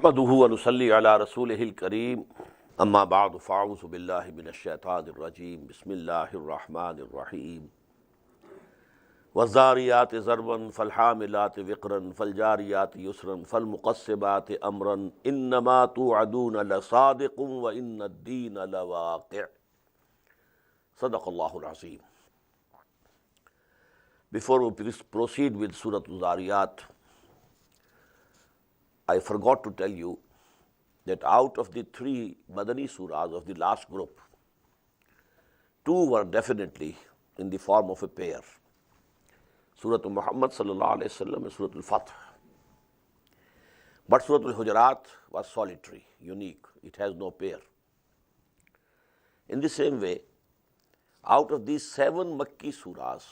नहमदुहु व नुसल्ली अला रसूलिहिल करीम अम्मा बाद फ़अऊज़ु बिल्लाहि मिनश्शैतानिर रजीम बिस्मिल्लाहिर रहमानिर रहीम वज़ारियात ज़रवन फ़लहामिलात विक़रन फ़लजारियात युसरन फ़लमुक़स्सिबात अमरन इन्नमा तुअदून लसादिक़ुम व इन्नद्दीन लवाक़ि'। सदक़ल्लाहुल अज़ीम। Before we proceed with Surah ZARIYAAT, I forgot to tell you that out of the three Madani surahs of the last group, two were definitely in the form of a pair. Surah Muhammad sallallahu alayhi wa sallam and Surah Al-Fath. But Surah Al-Hujurat was solitary, unique. It has no pair. In the same way, out of these 7 Makki surahs,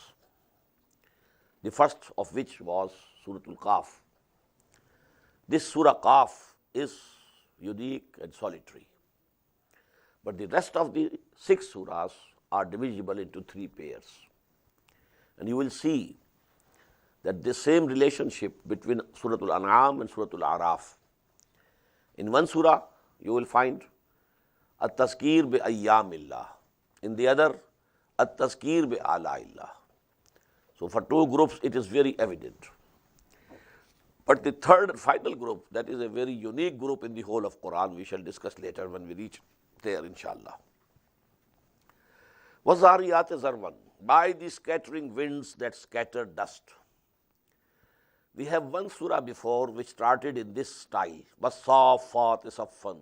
the first of which was Surah Al-Qaf. This Surah Qaf is unique and solitary. But the rest of the 6 surahs are divisible into 3 pairs. And you will see that the same relationship between Surah Al-An'am and Surah Al-A'raf. In one surah, you will find At-Tazkir bi-Ayyamillah. In the other, At-Tazkir bi-Ala'illah. So for 2 groups, it is very evident. But the third and final group, that is a very unique group in the whole of Quran, we shall discuss later when we reach there, inshallah. وَالزَّارِيَاتِ زَرْوًا, by the scattering winds that scatter dust. We have one surah before which started in this style. وَالصَّافَّاتِ صَفًّا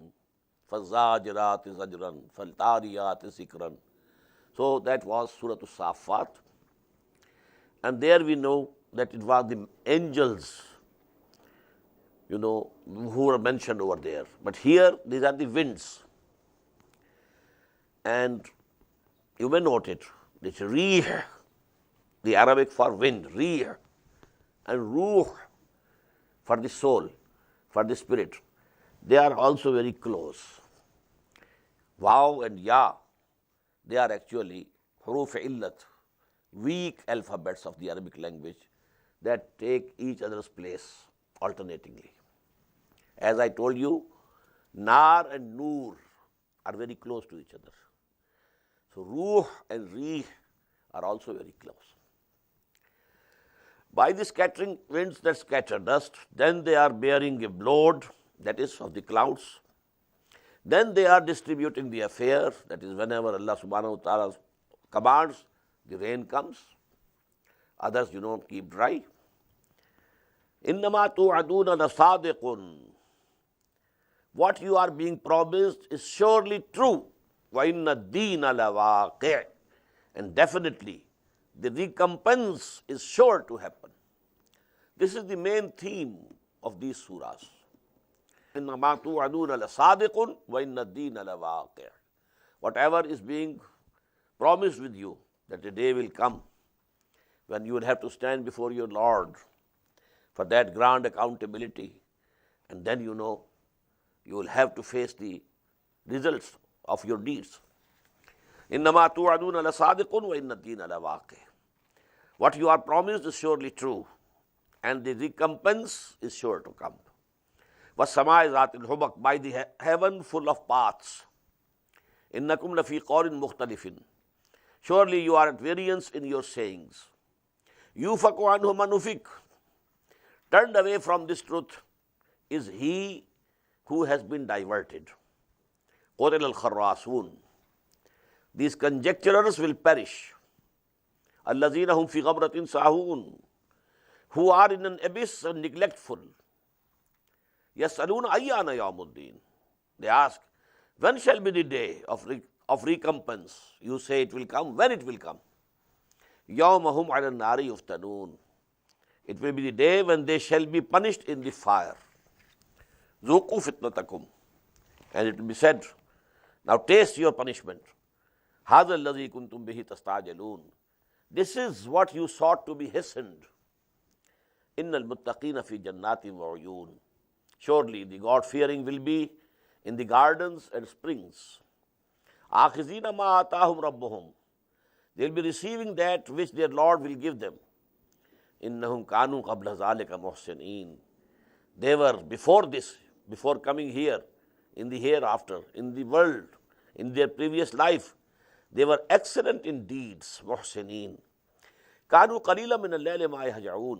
فَالزَّاجِرَاتِ زَجْرًا فَالْتَالِيَاتِ ذِكْرًا. So that was Surah As-Saffat. And there we know that it was the angels, who were mentioned over there. But here, these are the winds. And you may note it, it's Rih, the Arabic for wind, Rih, and Ruh for the soul, for the spirit. They are also very close. Waw and Ya, they are actually Huruf Illat, weak alphabets of the Arabic language that take each other's place alternatingly. As I told you, Nar and Noor are very close to each other. So Ruh and Rih are also very close. By the scattering winds that scatter dust, then they are bearing a load, that is of the clouds. Then they are distributing the affair, that is whenever Allah subhanahu wa ta'ala commands, the rain comes. Others, keep dry. إِنَّمَا تُوعَدُونَ لَصَادِقٌ. What you are being promised is surely true. وَإِنَّ الدِّينَ لَوَاقِعٌ. And definitely, the recompense is sure to happen. This is the main theme of these surahs. إِنَّمَا تُوعَدُونَ لَصَادِقٌ وَإِنَّ الدِّينَ لَوَاقِعٌ. Whatever is being promised with you, that a day will come when you will have to stand before your Lord for that grand accountability, and then you will have to face the results of your deeds. إِنَّمَا تُوعَدُونَ لَصَادِقٌ وَإِنَّ الدِّينَ لَوَاقِعٌ. What you are promised is surely true, and the recompense is sure to come. وَالسَّمَاءِ ذَاتِ الْحُبَقِ, by the heaven full of paths. إِنَّكُمْ لَفِي قَوْلٍ مُخْتَلِفٍ. Surely you are at variance in your sayings. يُوفَقُ عَنْهُ مَنْ أُفِكَ. Turned away from this truth is he who has been diverted. قُتِلَ الْخَرَّاسُونَ. These conjecturers will perish. الَّذِينَ هُمْ فِي غَمْرَةٍ سَاهُونَ. Who are in an abyss and neglectful. يَسْأَلُونَ أَيَّانَ يَوْمُ الدِّينِ. They ask, when shall be the day of recompense? You say it will come. When it will come? يَوْمَهُمْ عَلَى النَّارِ يُفْتَنُونَ. It will be the day when they shall be punished in the fire. ذُوقُوا فِتْنَتَكُمْ. And it will be said, now taste your punishment. هَذَا الَّذِي كُنْتُمْ بِهِ تَسْتَعْجِلُونَ. This is what you sought to be hastened. إِنَّ الْمُتَّقِينَ فِي جَنَّاتٍ وَعُيُونٍ. Surely the God-fearing will be in the gardens and springs. آخِذِينَ مَا آتَاهُمْ رَبُّهُمْ. They will be receiving that which their Lord will give them. إِنَّهُمْ كَانُوا قَبْلَ ذَلِكَ مُحْسِنِينَ. They were before this before coming here, in the hereafter, in the world, in their previous life, they were excellent in deeds, muhsineen. Kanu qalila min al-layli ma yahja'un.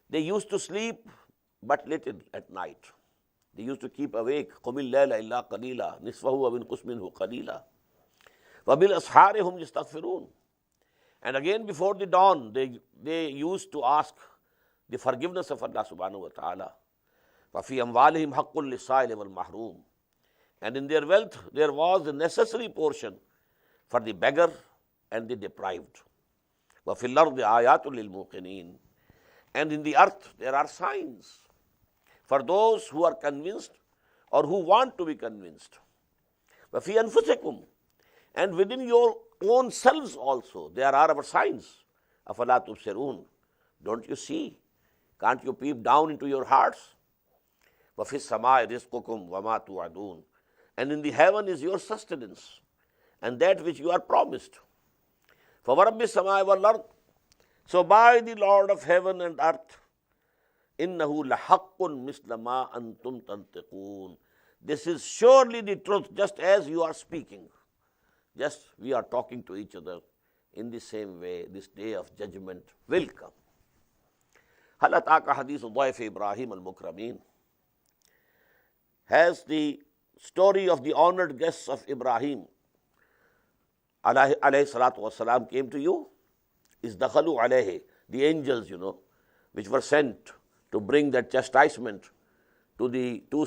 They used to sleep but little at night. They used to keep awake. Qumil layla illa qalila, nisfahu wa minqus minhu qalila. Wa bil ashari hum yastaghfirun. And again before the dawn, they used to ask the forgiveness of Allah subhanahu wa ta'ala. وَفِي أَمْوَالِهِمْ حَقٌّ لِلسَّائِلِ وَالْمَحْرُومِ. And in their wealth there was a necessary portion for the beggar and the deprived. وَفِي الْأَرْضِ آيَاتٌ لِلْمُوقِنِينَ. And in the earth there are signs for those who are convinced or who want to be convinced. وَفِي أَنفُسِكُمْ. And within your own selves also there are our signs. أَفَلَا تُبْصِرُونَ. Don't you see? Can't you peep down into your hearts? وَفِي السَّمَاءِ رِزْقُكُمْ وَمَا تُوعَدُونَ. And in the heaven is your sustenance and that which you are promised. فَوَرَبِّ السَّمَاءِ وَالْأَرْضِ. So by the Lord of heaven and earth, إِنَّهُ لَحَقٌّ مِثْلَ مَا أَنْتُمْ تَنْطِقُونَ. This is surely the truth, just as you are speaking. Just we are talking to each other. In the same way, this day of judgment will come. هَلْ أَتَاكَ حَدِيثُ ضَيْفِ إِبْرَاهِيمَ الْمُكْرَمِينَ. Has the story of the honored guests of Ibrahim alayhi salatu wasalam came to you? Is dakhalu alayhi, the angels, which were sent to bring that chastisement to the twin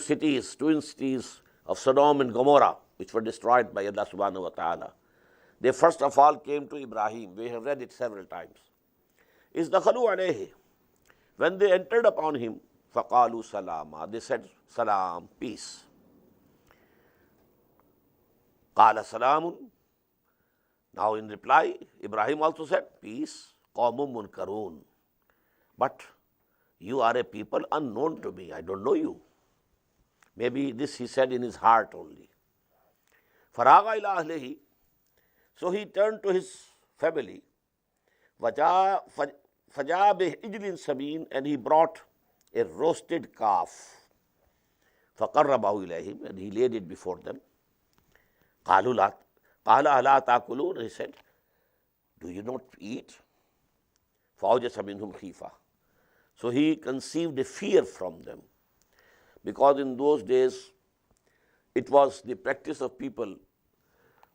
cities of Sodom and Gomorrah, which were destroyed by Allah subhanahu wa ta'ala. They first of all came to Ibrahim. We have read it several times. Is dakhalu alayhi. When they entered upon him, فَقَالُوا سَلَامًا. They said, Salam, peace. قَالَ سَلَامٌ. Now in reply, Ibrahim also said, peace. قَوْمٌ مُنْكَرُونَ. But you are a people unknown to me. I don't know you. Maybe this he said in his heart only. فَرَاغَ إِلَىٰ أَهْلِهِ. So he turned to his family. فَجَاءَ بِهِجْلٍ سَمِينٍ. And he brought a roasted calf. فَقَرَّبَهُ إِلَيْهِمْ. And he laid it before them. قَالَ أَلَا تَأْكُلُونَ. He said, do you not eat? فَأَوْجَسَ مِنْهُمْ خِيفَةً. So he conceived a fear from them. Because in those days, it was the practice of people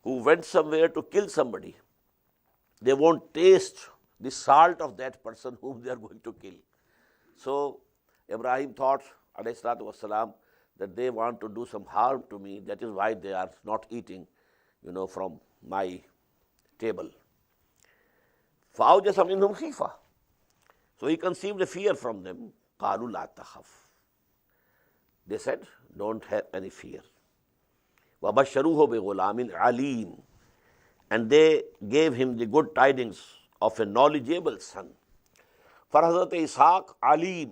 who went somewhere to kill somebody. They won't taste the salt of that person whom they are going to kill. So Ibrahim thought, alayhi salatu wasalam, that they want to do some harm to me. That is why they are not eating, from my table. فَأَوْجَسَ مِنْهُمْ خِيفَةً. So he conceived a fear from them. قَالُوا لَا تَخَفْ. They said, don't have any fear. وَبَشَّرُوهُ بِغُلَامٍ عَلِيمٍ. And they gave him the good tidings of a knowledgeable son. For Hazrat Ishaq, Alim.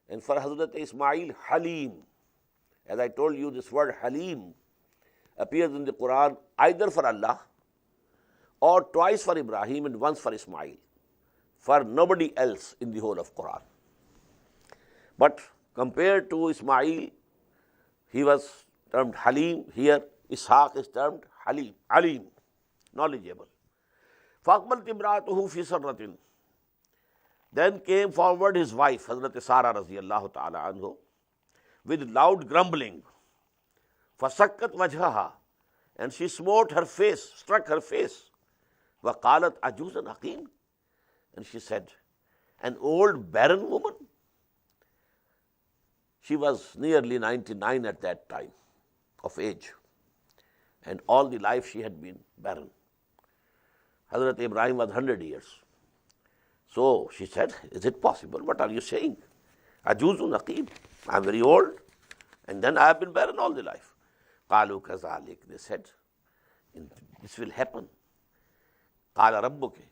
And for Hazrat Ismail, Halim. As I told you, this word Halim appears in the Quran either for Allah or twice for Ibrahim and once for Ismail. For nobody else in the whole of Quran. But compared to Ismail, he was termed Halim. Here, Ishaq is termed Halim, Alim, knowledgeable. فَأَقْبَلَتْ امْرَأَتُهُ فِي سَرَّةٍ. Then came forward his wife, Hazrat Sarah radiyallahu ta'ala anhu, with loud grumbling. فَسَكَّتْ وَجْهَهَا. And she smote her face, struck her face. وَقَالَتْ عَجُوزًا عَقِيمٌ. And she said, an old barren woman. She was nearly 99 at that time of age. And all the life she had been barren. Hazrat Ibrahim was 100 years. So she said, is it possible? What are you saying? Ajuzun aqim. I'm very old. And then I have been barren all the life. Qalu kazalik. They said, this will happen. Qala rabbuke.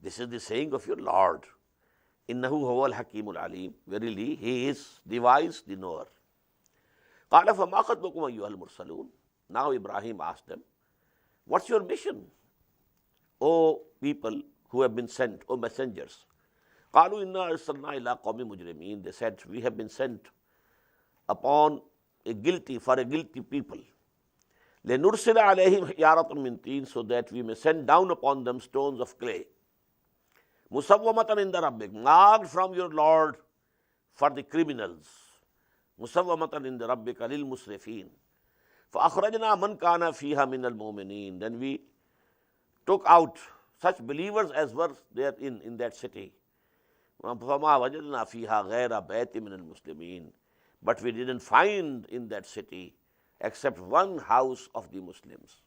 This is the saying of your Lord. Innahu huwal hakimul alim. Verily, he is the wise, the knower. Qala fama khatbukum ayyuhal mursalun. Now Ibrahim asked them, what's your mission, O people who have been sent, O messengers? Qalu inna arsalna ila qawmi mujrimin. They said, we have been sent upon a guilty people. لِنُرْسِلَ عَلَيْهِمْ حِجَارَةً مِّن طِينٍ, so that we may send down upon them stones of clay. مُسَوَّمَةً عِندَ رَبِّكَ, marked from your Lord for the criminals. مُسَوَّمَةً عِندَ رَبِّكَ لِلْمُسْرِفِينَ. فَأَخْرَجْنَا مَنْ كَانَ فِيهَا مِنَ الْمُؤْمِنِينَ, then we took out such believers as were there in that city. فَمَا وَجَدْنَا فِيهَا غَيْرَ بَيْتٍ مِّنَ الْمُسْلِمِينَ, but we didn't find in that city except one house of the Muslims,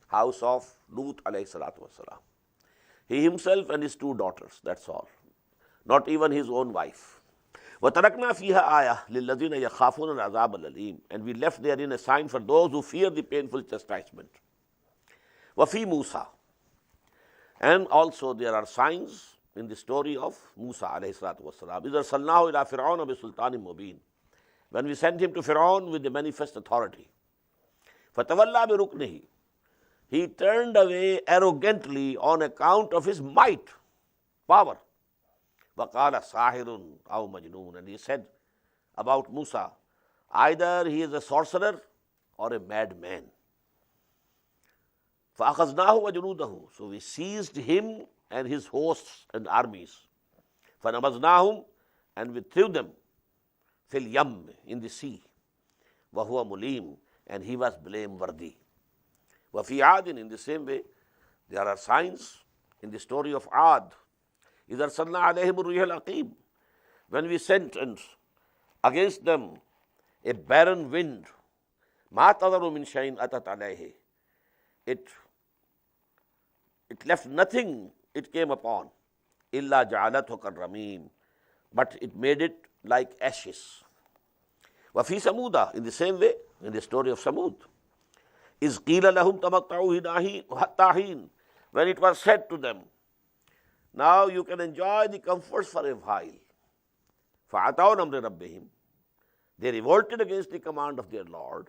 house of Lut alayhi salatu wasalam. He himself and his 2 daughters, that's all, not even his own wife. وَتَرَكْنَا فِيهَا آيَةً لِلَّذِينَ يَخَافُونَ الْعَذَابَ الْأَلِيمَ, and we left therein a sign for those who fear the painful chastisement. وَفِي Musa, and also there are signs in the story of Musa alayhi salatu wasalam. إِذْ أَرْسَلْنَاهُ إِلَىٰ فِرْعَوْنَ بِسُلْطَانٍ مُبِينٍ, when we sent him to Pharaoh with the manifest authority. فَتَوَلَّى بِرُكْنِهِ, he turned away arrogantly on account of his might, power. وَقَالَ سَاحِرٌ أَوْ مَجْنُونٌ, and he said about Musa, either he is a sorcerer or a madman. فَأَخَذْنَاهُ وَجُنُودَهُ, so we seized him and his hosts and armies. فَنَبَذْنَاهُمْ, and we threw them fil yam, in the sea. وَهُوَ مُلِيمٌ, and he was blameworthy. وَفِي عَادٍ, in the same way, there are signs in the story of Ad. إِذْ أَرْسَلْنَا عَلَيْهِمُ الرِّيحَ الْعَقِيمَ, when we sent against them a barren wind. مَا تَذَرُ مِنْ شَيْءٍ أَتَتْ عَلَيْهِ, it left nothing it came upon. إِلَّا جَعَلَتْهُ كَالرَّمِيمِ, but it made it like ashes. وَفِي Samuda, in the same way, in the story of Samud. إِذْ قِيلَ لَهُمْ تَمَتَّعُوا حَتَّىٰ حِينٍ, when it was said to them, now you can enjoy the comforts for a while. فَعَتَوْا نَمْرِ رَبِّهِمْ, they revolted against the command of their Lord.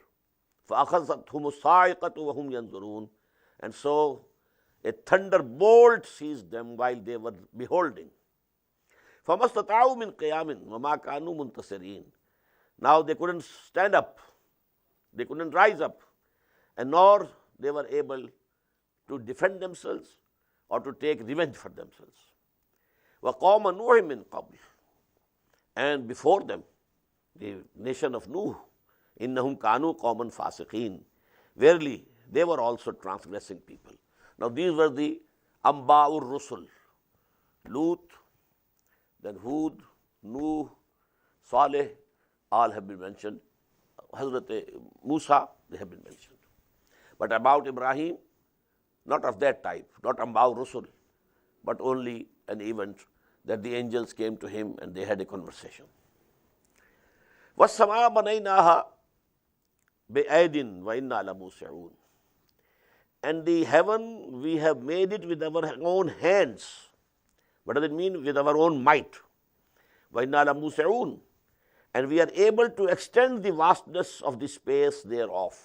فَأَخَذَتْهُمُ الصَّاعِقَةُ وَهُمْ يَنْظُرُونَ, and so a thunderbolt seized them while they were beholding. فَمَا اسْتَطَاعُوا مِنْ قِيَامٍ وَمَا كَانُوا مُنْتَصِرِينَ, now they couldn't stand up, they couldn't rise up, and nor they were able to defend themselves or to take revenge for themselves. وَقَوْمَ نُوحٍ مِّن قَبْلِ, and before them, the nation of Nuh, إِنَّهُمْ كَانُوا قَوْمًا فَاسِقِينَ, verily they were also transgressing people. Now these were the Amba'ur Rusul, Lut, then Hud, Nuh, Saleh, all have been mentioned. Hazrat Musa, they have been mentioned. But about Ibrahim, not of that type, not Amba'ur Rusul, but only an event that the angels came to him and they had a conversation. وَالسَّمَاءَ بَنَيْنَاهَا بِأَيْدٍ وَإِنَّا لَمُوسِعُونَ, and the heaven we have made it with our own hands. What does it mean? With our own might. وَإِنَّا لَمُوسِعُونَ, and we are able to extend the vastness of the space thereof.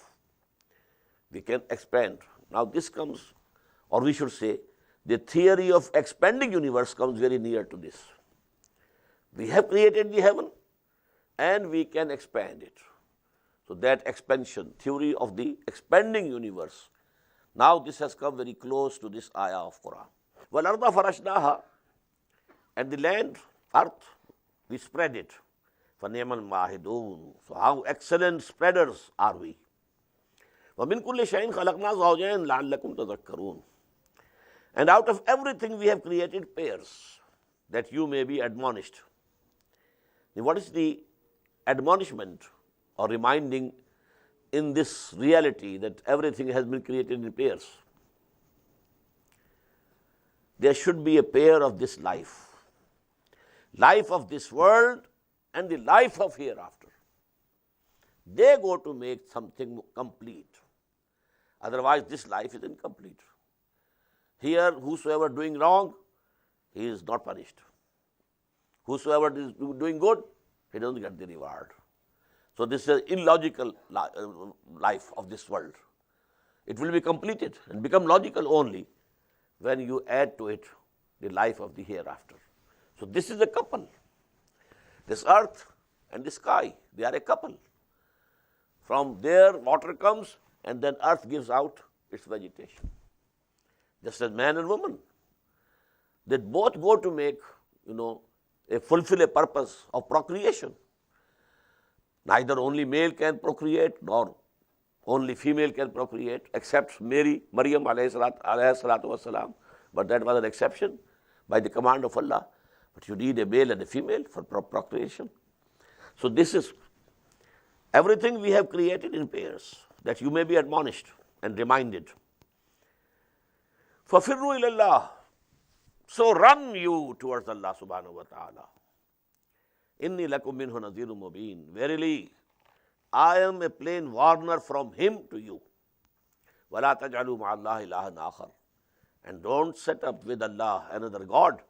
We can expand. Now this comes, or we should say, the theory of expanding universe comes very near to this. We have created the heaven and we can expand it. So that expansion, theory of the expanding universe, now this has come very close to this ayah of Quran. وَالْأَرْضَ فَرَشْنَاهَا, and the land, earth, we spread it. فَنِعْمَ الْمَاهِدُونَ, so how excellent spreaders are we. وَمِنْ كُلِّ شَيْءٍ خَلَقْنَا زَوْجَيْنِ لَعَلَّكُمْ تَذَكَّرُونَ, and out of everything we have created pairs, that you may be admonished. Now, what is the admonishment or reminding in this reality that everything has been created in pairs? There should be a pair of this life of this world and the life of hereafter. They go to make something complete. Otherwise, this life is incomplete. Here, whosoever doing wrong, he is not punished. Whosoever is doing good, he doesn't get the reward. So this is an illogical life of this world. It will be completed and become logical only when you add to it the life of the hereafter. So this is a couple. This earth and the sky. They are a couple. From there, water comes, and then earth gives out its vegetation. Just as man and woman. They both go to make, fulfill a purpose of procreation. Neither only male can procreate, nor only female can procreate, except Maryam alayhi salatu wasalam. But that was an exception by the command of Allah. But you need a male and a female for procreation. So this is everything we have created in pairs, that you may be admonished and reminded. فَفِرُّوا إِلَى اللَّهِ. So run you towards Allah subhanahu wa ta'ala. إِنِّي لَكُمْ مِنْهُ نَذِيرٌ مُبِينٌ. Verily, I am a plain warner from him to you. وَلَا تَجْعَلُوا مَعَ اللَّهِ إِلَهًا آخَرَ. And don't set up with Allah another God.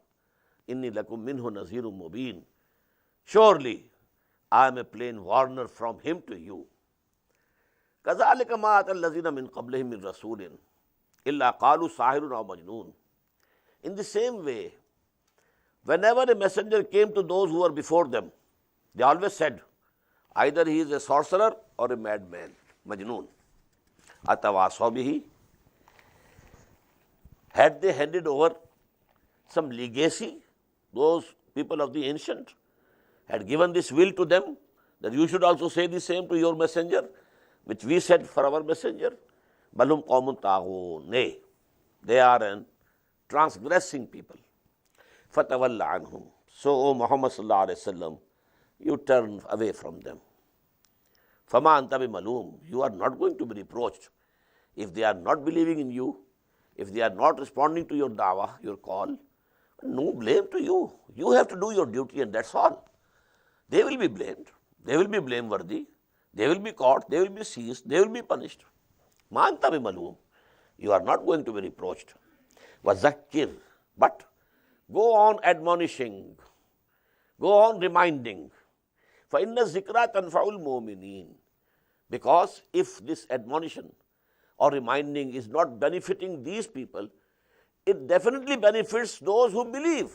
إِنِّي لَكُمْ مِنْهُ نَذِيرٌ مُبِينٌ. Surely, I am a plain warner from him to you. كَذَلِكَ مَا أَتَى الَّذِينَ مِنْ قَبْلِهِمْ مِنْ رَسُولٍ إِلَّا قَالُوا سَاحِرٌ أَوْ مَجْنُونٌ. In the same way, whenever a messenger came to those who were before them, they always said, either he is a sorcerer or a madman, Majnoon. Atawasaw bihi. Had they handed over some legacy, those people of the ancient had given this will to them, that you should also say the same to your messenger, which we said for our messenger. Balhum qawmun taghun. Nay, they are an transgressing people. Fatawalla anhum. So, O Muhammad sallallahu alayhi wa sallam, you turn away from them. Fama anta bimalum. You are not going to be reproached. If they are not believing in you, if they are not responding to your da'wah, your call, no blame to you. You have to do your duty, and that's all. They will be blamed. They will be blameworthy. They will be caught. They will be seized. They will be punished. Ma anta bimalum. You are not going to be reproached. Wazakir. But go on admonishing. Go on reminding. فَإِنَّ الذِّكْرَى تَنْفَعُ الْمُؤْمِنِينَ. Because if this admonition or reminding is not benefiting these people, it definitely benefits those who believe.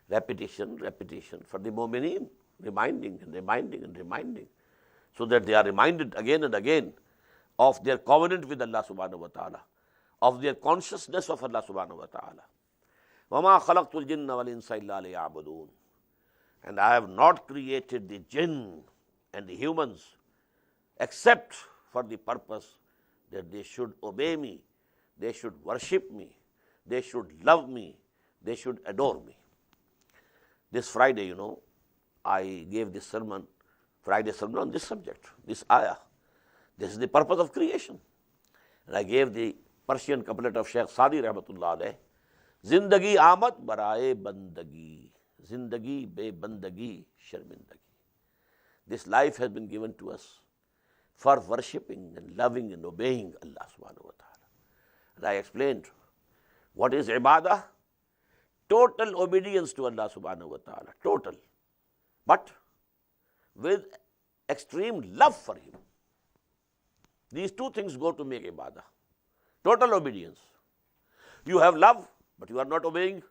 Repetition for the mu'mineen, reminding and reminding and reminding, so that they are reminded again and again of their covenant with Allah subhanahu wa ta'ala, of their consciousness of Allah subhanahu wa ta'ala. وَمَا خَلَقْتُ الْجِنَّ وَالْإِنسَ إِلَّا لِيَعْبُدُونَ. And I have not created the jinn and the humans except for the purpose that they should obey me, they should worship me, they should love me, they should adore me. This Friday, I gave this sermon, Friday sermon on this subject, this ayah. This is the purpose of creation. And I gave the Persian couplet of Shaykh Sadi rahmatullah alayh. Zindagi Ahmad baraye bandagi. Zindagi be bandagi sharmindagi. This life has been given to us for worshipping and loving and obeying Allah subhanahu wa ta'ala. And I explained what is ibadah. Total obedience to Allah subhanahu wa ta'ala. Total. But with extreme love for Him. These two things go to make ibadah. Total obedience. You have love, but you are not obeying,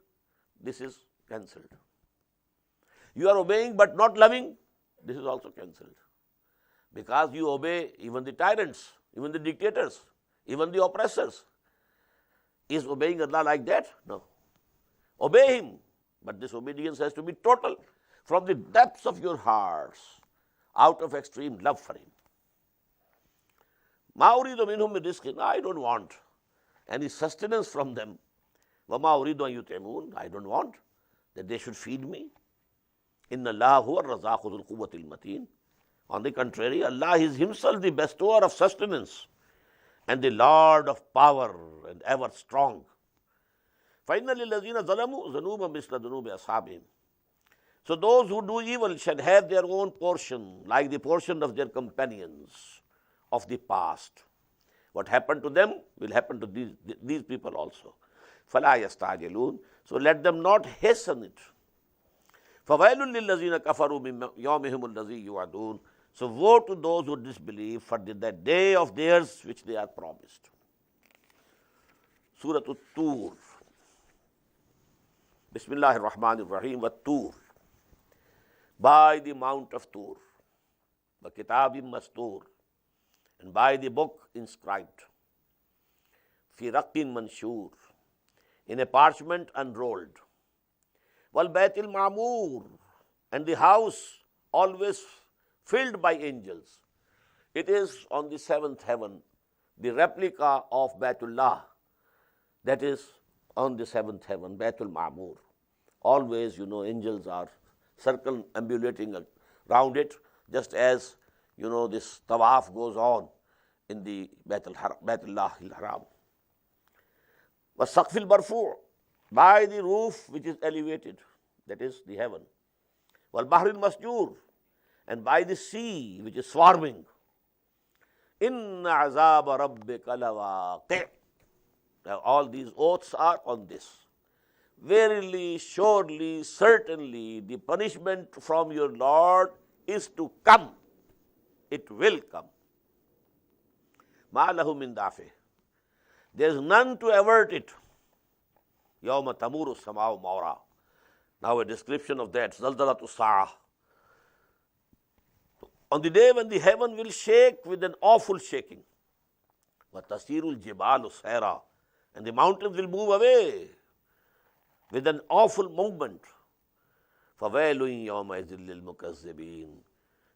this is cancelled. You are obeying but not loving, this is also cancelled. Because you obey even the tyrants, even the dictators, even the oppressors. Is obeying Allah like that? No. Obey Him, but this obedience has to be total, from the depths of your hearts, out of extreme love for Him. Ma uridu minhum min rizqin. I don't want any sustenance from them. Wa ma uridu an yut'imun. I don't want that they should feed me. Inna Allah huwa ar-razzaqu dhul quwwatil mateen. On the contrary, Allah is Himself the bestower of sustenance and the Lord of power and ever strong. فَإِنَّ لِلَّذِينَ ظَلَمُوا ذُنُوبًا مِثْلَ ذُنُوبِ أَصْحَابِهِمْ. So those who do evil shall have their own portion, like the portion of their companions of the past. What happened to them will happen to these people also. فَلَا يَسْتَعْجِلُونَ. So let them not hasten it. فَوَيْلٌ لِلَّذِينَ كَفَرُوا مِنْ يَوْمِهِمُ الَّذِي يُوعَدُونَ. So woe to those who disbelieve for that day of theirs which they are promised. Surah TOOR. Bismillahir Rahmanir Rahim. Wa TOOR. by the mount of TOOR, the kitabim mastur, and by the book inscribed, fi raqin manshur, in a parchment unrolled, wal baytil ma'mur, and the house always filled by angels. It is on the seventh heaven, the replica of Baytullah, that is on the seventh heaven, Baytul Ma'mur. Always, angels are circumambulating around it, just as, this tawaf goes on in the Baytullah al-Haram. وَالسَّقْفِ الْمَرْفُوعِ, by the roof which is elevated, that is the heaven. وَالْبَحْرِ الْمَسْجُورِ, and by the sea which is swarming. إِنَّ عَذَابَ رَبِّكَ لَوَاقِعٌ. Now all these oaths are on this. Verily, surely, certainly, the punishment from your Lord is to come. It will come. مَا لَهُ مِن دَافِعٍ. There is none to avert it. يَوْمَ تَمُورُ السَّمَاءُ مَوْرًا. Now a description of that, زَلْزَلَةُ السَّاعَةِ. On the day when the heaven will shake with an awful shaking. وَتَسِيرُ الْجِبَالُ سَيْرًا. And the mountains will move away with an awful movement. فَوَيْلٌ يَوْمَئِذٍ لِلْمُكَذِّبِينَ.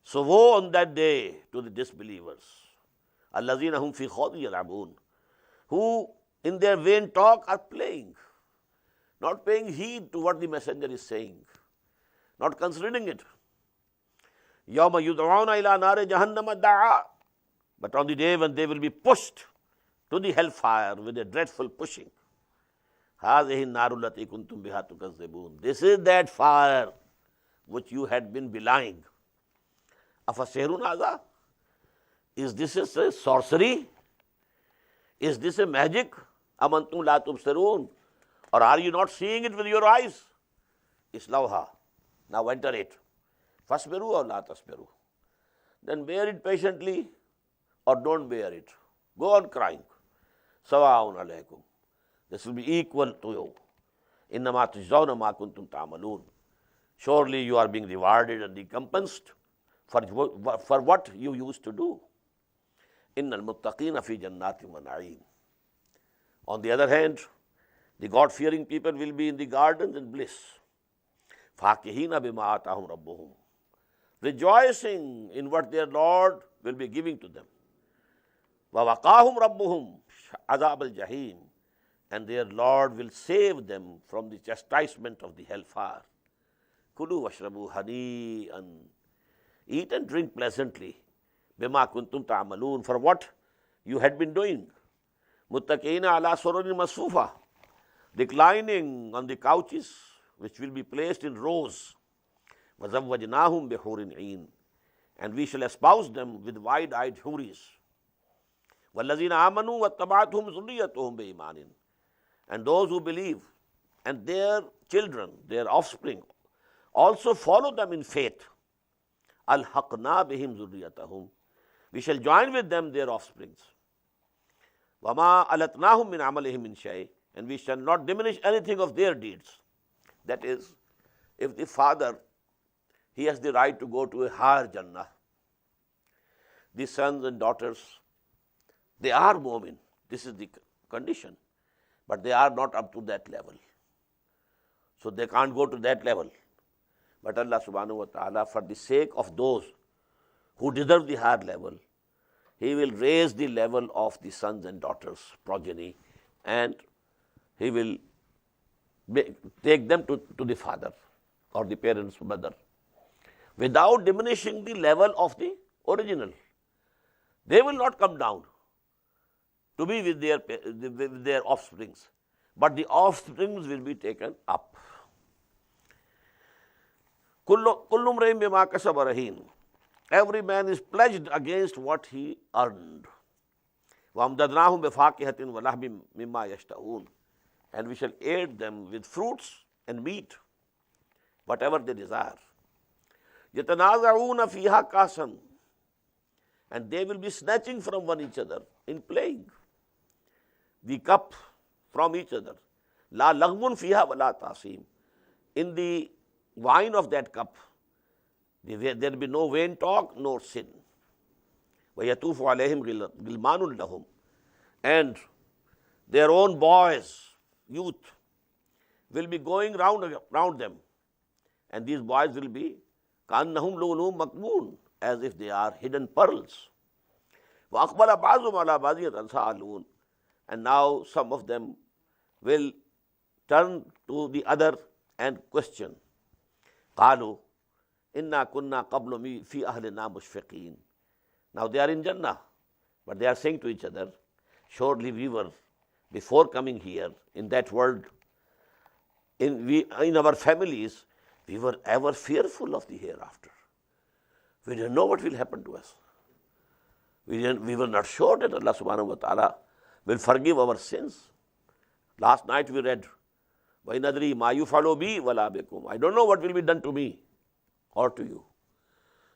So woe on that day to the disbelievers. الَّذِينَ هُمْ فِي خَوْضٍ يَلْعَبُونَ. Who in their vain talk are playing, not paying heed to what the messenger is saying, not considering it. يَوْمَ يُدْعَوْنَ إِلَى نَارِ جَهَنَّمَ دَعَا. But on the day when they will be pushed to the hellfire with a dreadful pushing. هَذِهِ النَّارُ الَّتِي كُنْتُمْ بِهَا تُكَذِّبُونَ. This is that fire which you had been belying. أَفَسِحْرٌ هَذَا. Is this a sorcery? Is this a magic? أَمْ أَنْتُمْ لَا تُبْصِرُونَ. Or are you not seeing it with your eyes? إِصْلَوْهَا. Now enter it. فَاصْبِرُوا أَوْ لَا تَصْبِرُوا. Then bear it patiently or don't bear it. Go on crying. سَوَاءٌ عَلَيْكُمْ. This will be equal to you. إِنَّمَا تُجْزَوْنَ مَا كُنْتُمْ تَعْمَلُونَ. Surely you are being rewarded and recompensed for what you used to do. إِنَّ الْمُتَّقِينَ فِي جَنَّاتٍ وَنَعِيمٍ. On the other hand, the God-fearing people will be in the gardens and bliss. فَاكِهِينَ بِمَا آتَاهُمْ رَبُّهُمْ. Rejoicing in what their Lord will be giving to them. وَوَقَاهُمْ رَبُّهُمْ عَذَابَ الْجَحِيمِ. And their Lord will save them from the chastisement of the hellfire. كُلُوا وَاشْرَبُوا هَنِيئًا. Eat and drink pleasantly. بِمَا كُنْتُمْ تَعْمَلُونَ. For what you had been doing. مُتَّكِئِينَ عَلَى سُرُرٍ مَصْفُوفَةٍ. Reclining on the couches which will be placed in rows. وَزَوَّجْنَاهُمْ بِحُورٍ عِينٍ. And we shall espouse them with wide-eyed huris. وَالَّذِينَ آمَنُوا وَاتَّبَعَتْهُمْ ذُرِّيَّتُهُمْ بِإِيمَانٍ. And those who believe and their children, their offspring, also follow them in faith. أَلْحَقْنَا بِهِمْ ذُرِّيَّتَهُمْ. We shall join with them their offsprings. وَمَا أَلَتْنَاهُمْ مِنْ عَمَلِهِمْ مِنْ شَيْءٍ. And we shall not diminish anything of their deeds. That is, if the father, he has the right to go to a higher Jannah. The sons and daughters, they are mu'min. This is the condition. But they are not up to that level. So they can't go to that level. But Allah subhanahu wa ta'ala, for the sake of those who deserve the higher level, He will raise the level of the sons and daughters, progeny, and He will take them to the father or the parent's mother, without diminishing the level of the original. They will not come down to be with their offsprings, but the offsprings will be taken up. كُلُّ امْرِئٍ بِمَا كَسَبَ رَهِينٌ. Every man is pledged against what he earned. وَأَمْدَدْنَاهُمْ بِفَاكِهَةٍ وَلَحْمٍ مِمَّا يَشْتَهُونَ. And we shall aid them with fruits and meat, whatever they desire. يَتَنَازَعُونَ فِيهَا كَاسًا. And they will be snatching from one each other in playing the cup from each other. لَا لَغْوٌ فِيهَا وَلَا تَأْثِيمٌ. In the wine of that cup, There will be no vain talk nor sin. وَيَتُوفُ عَلَيْهِمْ غِلْمَانٌ لَهُمْ. And their own boys, youth, will be going round them. And these boys will be كَأَنَّهُمْ لُؤْلُؤٌ مَكْنُونٌ, as if they are hidden pearls. وَأَقْبَلَ بَعْضُهُمْ عَلَى بَعْضٍ يَتَسَاءَلُونَ. And now some of them will turn to the other and question. قَالُوا إِنَّا كُنَّا قَبْلُ فِي أَهْلِنَا مُشْفِقِينَ. Now they are in Jannah, but they are saying to each other, surely we were, before coming here, in that world, in our families, we were ever fearful of the hereafter. We didn't know what will happen to us. We were not sure that Allah subhanahu wa ta'ala will forgive our sins. Last night we read, وَإِنْ أَدْرِي مَا يُفْعَلُ بِي وَلَا بِكُمْ. I don't know what will be done to me or to you.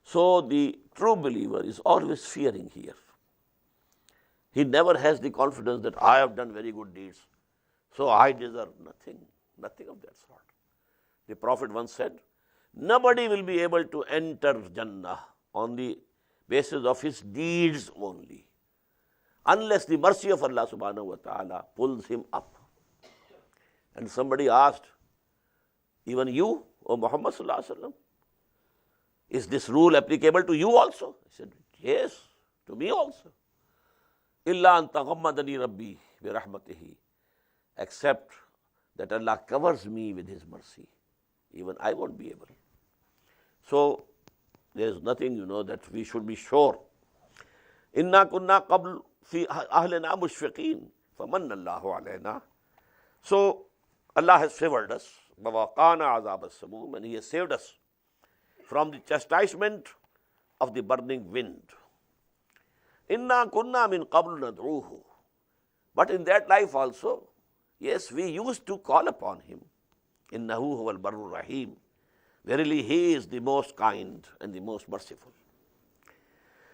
So the true believer is always fearing here. He never has the confidence that I have done very good deeds, so I deserve nothing. Nothing of that sort. The Prophet once said, nobody will be able to enter Jannah on the basis of his deeds only, unless the mercy of Allah subhanahu wa ta'ala pulls him up. And somebody asked, even you, O Muhammad sallallahu alaihi wasallam, is this rule applicable to you also? He said, yes, to me also. إِلَّا أَن تَغَمَّدَنِي رَبِّي بِرَحْمَتِهِ. Except that Allah covers me with His mercy. Even I won't be able. So, there is nothing, that we should be sure. إِنَّا كُنَّا قَبْلُ فِي أَهْلِنَا مُشْفِقِينَ فَمَنَّ اللَّهُ عَلَيْنَا. So, Allah has favored us. وَوَقَانَا عَذَابَ السَّمُومِ. And He has saved us from the chastisement of the burning wind. Inna kunna min qablu nad'uhu. But in that life also, yes, we used to call upon Him. Innahu huwal barrur rahim. Verily He is the most kind and the most merciful.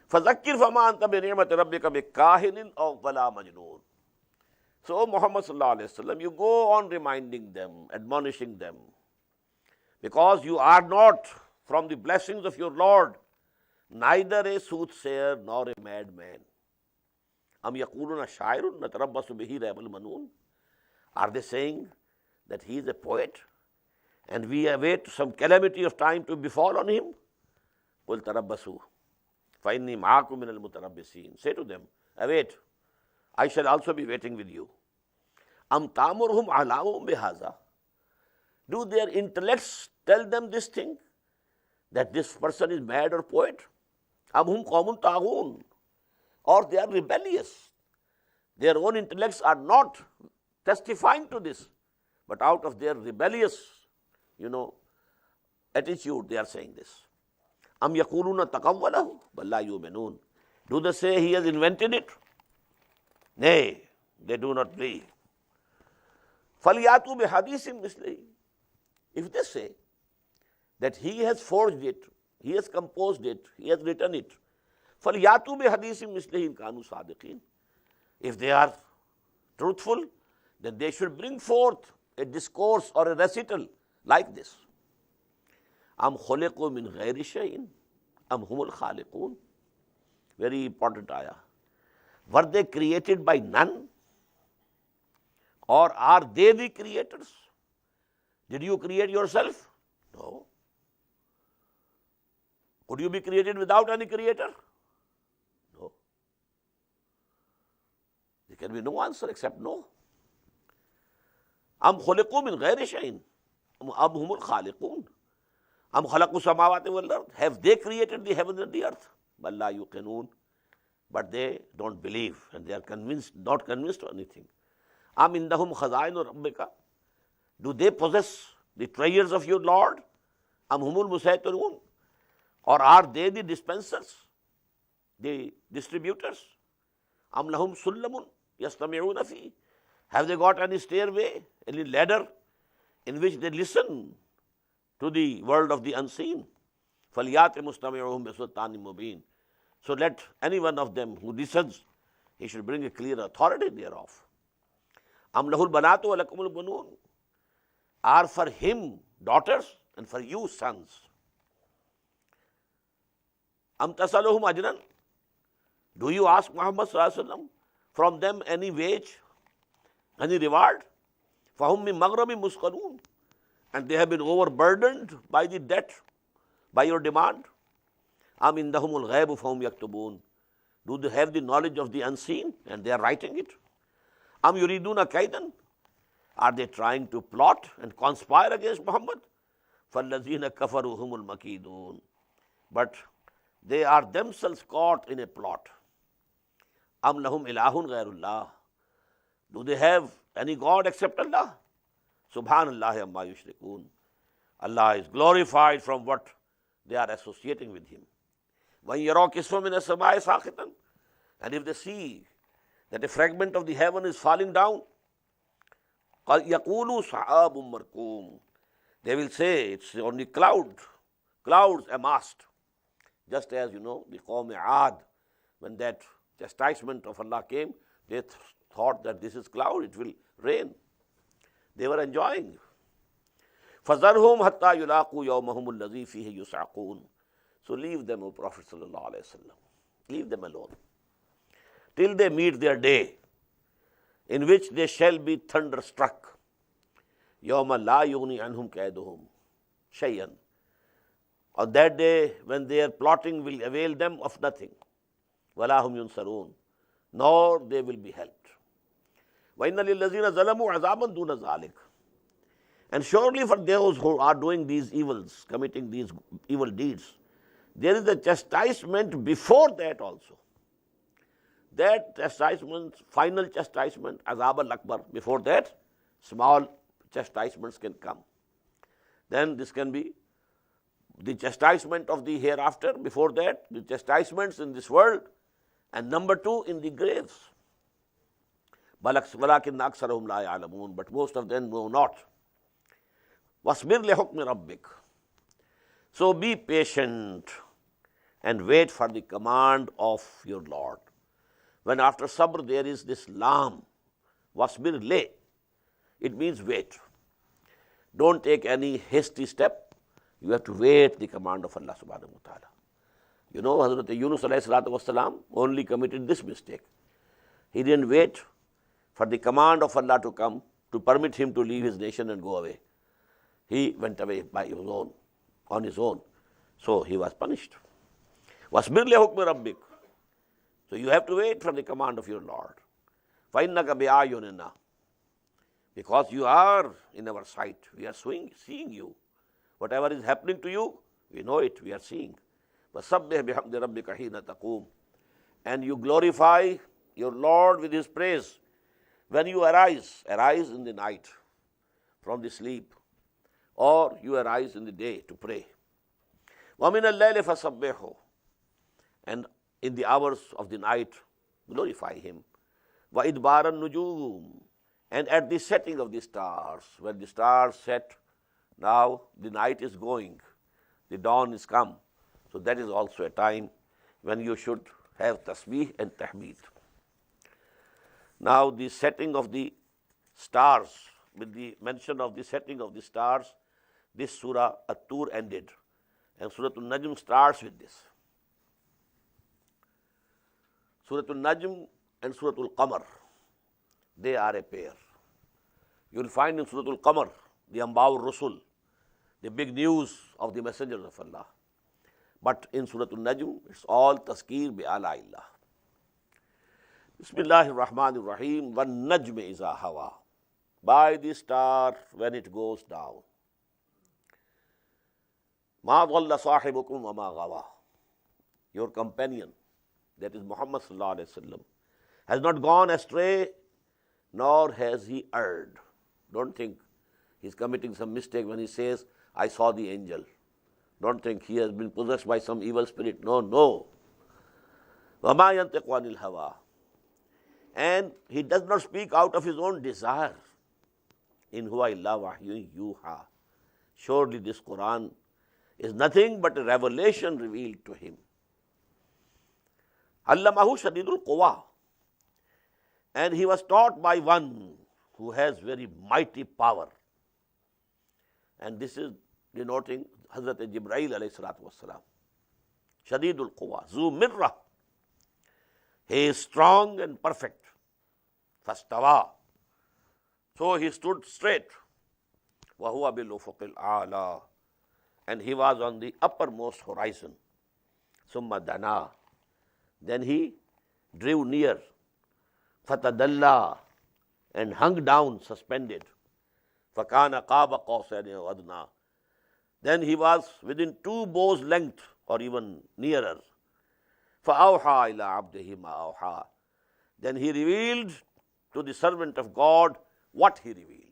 فَذَكِّرْ فَمَا أَنْتَ بِنِعْمَةِ رَبِّكَ بِكَاهِنٍ أَوْ وَلَا مَجْنُونٍ. So, Muhammad sallallahu alayhi wa sallam, you go on reminding them, admonishing them, because you are not from the blessings of your Lord, neither a soothsayer nor a madman. Am yaquluna sha'irun natarabbasu bihi raybal manuun. Are they saying that he is a poet and we await some calamity of time to befall on him? Qul tarabbasu fa inni ma'akum minal mutarabbisin. Say to them, await, I shall also be waiting with you. Am ta'murhum alahum bihaza. Do their intellects tell them this thing, that this person is mad or poet? Am hum qawmun taghun. Or they are rebellious. Their own intellects are not testifying to this, but out of their rebellious, attitude, they are saying this. Am yaquluna taqawwalahu bal la yu'minun. Do they say he has invented it? Nay, they do not believe. Falyatu bihadithin mislihi. If they say that he has forged it, he has composed it, he has written it, فَلْيَاتُوا بِحَدِيثٍ مِثْلِهِ إِنْ كَانُوا صَادِقِينَ. If they are truthful, then they should bring forth a discourse or a recital like this. أَمْ خُلِقُوا مِنْ غَيْرِ شَيْءٍ أَمْ هُمُ الْخَالِقُونَ. Very important ayah. Were they created by none? Or are they the creators? Did you create yourself? No. Could you be created without any creator? No. There can be no answer except no. Am khuliqu min ghayri shay'in am humul khaliqun. Am khalaqu samawati wal ard. Have they created the heavens and the earth? Bal la yuqinun. But they don't believe and they are not convinced of anything. Am indahum khazainu rabbika. Do they possess the treasures of your Lord? Am humul musaytirun. Or are they the dispensers, the distributors? Am lahum sullamun yastami'una fi. Have they got any stairway, any ladder in which they listen to the world of the unseen? فَلْيَاتِ مُسْتَمِعُهُمْ بِسُلْطَانٍ مُبِينٍ. So let any one of them who listens, he should bring a clear authority thereof. Am lahul banatu wa lakumul bunun. Are for him daughters and for you sons. Am tasaluhum ajran? Do you ask Muhammad sallallahu alaihi wasallam from them any wage, any reward? Fahum min maghrami musqalun. And they have been overburdened by the debt, by your demand. Am indahumul ghaibu fahum yaktubun. Do they have the knowledge of the unseen and they are writing it? Am yuriduna kaidan. Are they trying to plot and conspire against Muhammad? فَالَّذِينَ كَفَرُوا هُمُ الْمَكِيدُونَ. But they are themselves caught in a plot. أَمْ لَهُمْ إِلَٰهٌ غَيْرُ اللَّهِ. Do they have any God except Allah? Subhanallah amma yushrikun. Allah is glorified from what they are associating with Him. وَإِن يَرَوْا كِسْفًا مِنَ السَّمَاءِ سَاقِطًا. And if they see that a fragment of the heaven is falling down, يَقُولُوا سَحَابٌ مَرْكُومٌ. They will say it's only clouds amassed. Just as you know, the Qawm Aad, when that chastisement of Allah came, they thought that this is cloud, it will rain. They were enjoying. فَذَرْهُمْ حَتَّى يُلَاقُوا يَوْمَهُمُ الَّذِي فِيهِ يُسْعَقُونَ. So leave them, O Prophet sallallahu alaihi wasallam. Leave them alone till they meet their day, in which they shall be thunderstruck. يَوْمَ لَا يُغْنِي عَنْهُمْ كَيْدُهُمْ شَيْئًا. On that day, when their plotting will avail them of nothing. وَلَا هُمْ يُنْصَرُونَ. Nor they will be helped. وَإِنَّ لِلَّذِينَ ظَلَمُوا عَذَابًا دُونَ ذَلِكَ. And surely for those who are doing these evils, committing these evil deeds, there is a chastisement before that also. That chastisement, final chastisement, azab al-akbar, before that, small chastisements can come. Then this can be the chastisement of the hereafter, before that, the chastisements in this world, and number two, in the graves. وَلَكِنَّ أَكْثَرَهُمْ لَا يَعْلَمُونَ. But most of them know not. وَاصْبِرْ لِحُكْمِ رَبِّكَ. So be patient and wait for the command of your Lord. When after sabr there is this lam, wasbir le, it means wait. Don't take any hasty step. You have to wait the command of Allah subhanahu wa ta'ala. You know, Hazrat Yunus alayhi salatu wasalam only committed this mistake. He didn't wait for the command of Allah to come, to permit him to leave his nation and go away. He went away by his own, on his own. So he was punished. وَاصْبِرْ لِحُكْمِ رَبِّكَ. So you have to wait for the command of your Lord. فَإِنَّكَ بِأَعْيُنِنَا. Because you are in our sight. We are seeing you. Whatever is happening to you, we know it, we are seeing. وَسَبِّحْ بِحَمْدِ رَبِّكَ حِينَ تَقُومُ. And you glorify your Lord with His praise when you arise in the night from the sleep, or you arise in the day to pray. وَمِنَ اللَّيْلِ فَسَبِّحْهُ. And in the hours of the night, glorify Him. وَإِدْبَارَ النُّجُومِ. And at the setting of the stars, when the stars set, now the night is going, the dawn is come. So that is also a time when you should have tasbih and tahmeed. Now the setting of the stars, with the mention of the setting of the stars, this surah at-TOOR ended. And Surah Al-Najm starts with this. Surah Al-Najm and Surah Al-Qamar, they are a pair. You will find in Surah Al-Qamar the Amba'ur Rusul, the big news of the messengers of Allah. But in Surah Al-Najm, it's all tazkir bi-ala'illah. Bismillahir Rahmanir Rahim. وَالنَّجْمِ إِذَا هَوَى. By the star when it goes down. مَا ضَلَّ صَاحِبُكُمْ وَمَا غَوَى. Your companion, that is Muhammad sallallahu alaihi wasallam, has not gone astray, nor has he erred. Don't think he's committing some mistake when he says, I saw the angel. Don't think he has been possessed by some evil spirit. No. وَمَا يَنْتِقُ عَنِ الْهَوَى. And he does not speak out of his own desire. In huwa illa wahyun yuha. Surely this Quran is nothing but a revelation revealed to him. Allamahu shadidul quwa. And he was taught by one who has very mighty power. And this is denoting Hazrat Jibreel alayhi salatu wassalam. Shadidul Quwa, Zu Mirrah. He is strong and perfect. Fastawa. So he stood straight. Wahuwa bil ufuqil a'la. And he was on the uppermost horizon. Summa dana. Then he drew near. Fatadalla. And hung down, suspended. Fakana qaba qawsaini aw adna. Then he was within 2 bows' length or even nearer. فَأَوْحَى إِلَىٰ عَبْدِهِ مَا أَوْحَى. Then he revealed to the servant of God what he revealed.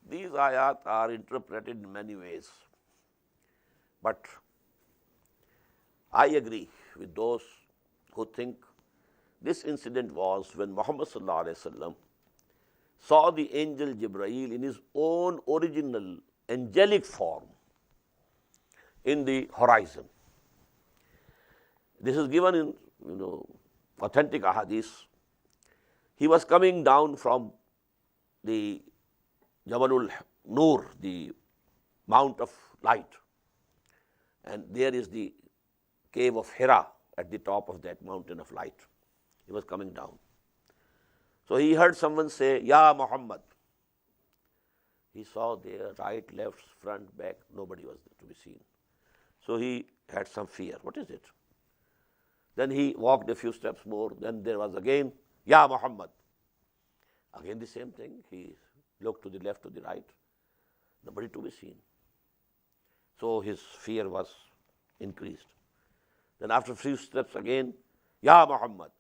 These ayat are interpreted in many ways. But I agree with those who think this incident was when Muhammad sallallahu alaihi wasallam saw the angel Jibreel in his own original angelic form in the horizon. This is given in authentic ahadith. He was coming down from the Jabalul-Nur, the Mount of Light, and there is the cave of Hira at the top of that mountain of light. He was coming down. So he heard someone say, Ya Muhammad. He saw there, right, left, front, back, nobody was there to be seen. So he had some fear. What is it? Then he walked a few steps more. Then there was again, Ya Muhammad. Again the same thing. He looked to the left, to the right. Nobody to be seen. So his fear was increased. Then after a few steps again, Ya Muhammad.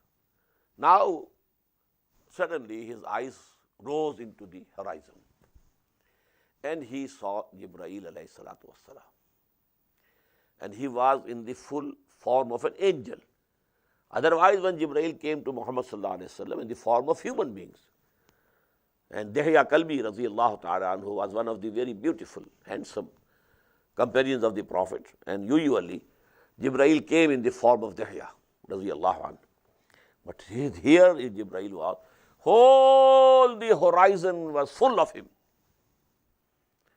Now, suddenly his eyes rose into the horizon. And he saw Jibreel alayhi salatu wassalam. And he was in the full form of an angel. Otherwise, when Jibreel came to Muhammad sallallahu alayhi wasallam in the form of human beings. And Dihya Kalbi radiyallahu ta'ala anhu was one of the very beautiful, handsome companions of the Prophet. And usually, Jibreel came in the form of Dihya radiyallahu anhu. But here Jibreel was, whole the horizon was full of him.